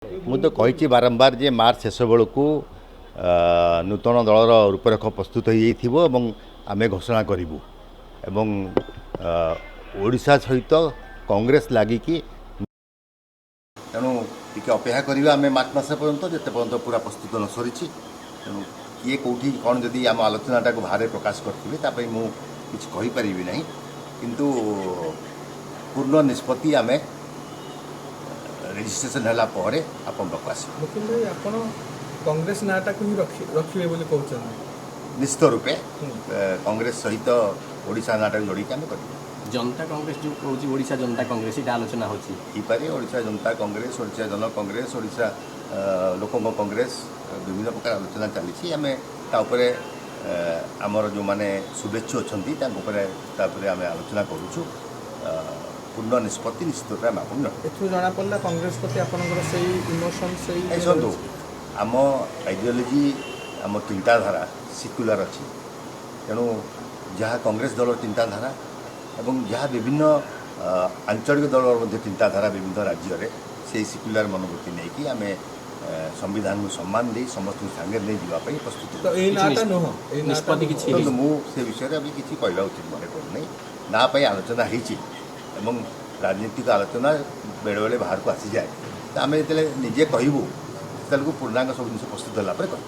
ମୁଁ ତ କହିଛି ବାରମ୍ବାର ଯେ ମାର୍ଚ୍ଚ ଶେଷ ବେଳକୁ ନୂତନ ଦଳର ରୂପରେଖ ପ୍ରସ୍ତୁତ ହୋଇଯାଇଥିବ ଏବଂ ଆମେ ଘୋଷଣା କରିବୁ ଏବଂ ଓଡ଼ିଶା ସହିତ କଂଗ୍ରେସ ଲାଗିକି ତେଣୁ ଟିକେ ଅପେକ୍ଷା କରିବା ଆମେ ମାର୍ଚ୍ଚ ମାସ ପର୍ଯ୍ୟନ୍ତ ଯେତେ ପର୍ଯ୍ୟନ୍ତ ପୁରା ପ୍ରସ୍ତୁତ ନ ସରିଛି ତେଣୁ କିଏ କେଉଁଠି କ'ଣ ଯଦି ଆମ ଆଲୋଚନାଟାକୁ ବାହାରେ ପ୍ରକାଶ କରିଥିବେ ତା ପାଇଁ ମୁଁ କିଛି କହିପାରିବି ନାହିଁ କିନ୍ତୁ ପୂର୍ଣ୍ଣ ନିଷ୍ପତ୍ତି ଆମେ ରେଜିଷ୍ଟ୍ରେସନ୍ ହେଲା ପରେ ଆପଣଙ୍କ ପାଖକୁ ଆସିବ। ମୁକୁଲ ଭାଇ ଆପଣ କଂଗ୍ରେସ ନାଁଟାକୁ ହିଁ ରଖିବେ ବୋଲି କହୁଛନ୍ତି? ନିଶ୍ଚିତ ରୂପେ କଂଗ୍ରେସ ସହିତ ଓଡ଼ିଶା ନାଁଟାକୁ ଯୋଡ଼ିକି ଆମେ କରିବୁ। जनता कांग्रेस जो कौच ओडिशा जनता कांग्रेस ये आलोचना होपारे ओडिशा जनता कांग्रेस ओडिशा जन कांग्रेस ओडिशा लोक कांग्रेस विभिन्न प्रकार आलोचना चली आम आमर जो मैंने शुभेच्छु अच्छा आम आलोचना करुचु पूर्ण निष्पत्ति निश्चित रूप में जना पड़ा कांग्रेस प्रति आपनकर से इमोशन से शुणु आम आइडियोलोजी आम चिंताधारा सिक्युलर अच्छी तेणु जहाँ कांग्रेस दल चिंताधारा एवं जहाँ विभिन्न आंचलिक दल चिंताधारा विभिन्न राज्य में से सिक्युलर मनोवृत्ति नहीं कि आम संविधान को सम्मान दे समस्त सांगे नहीं जावाई प्रस्तुत मुझे विषय में अभी किसी कहवा उचित मन पड़ना ना आलोचना होती राजनीतिक आलोचना बेले बेले बाहर को आसी जाए आम जो निजे कहूँ पूर्णांग सब जिन प्रस्तुत होगा।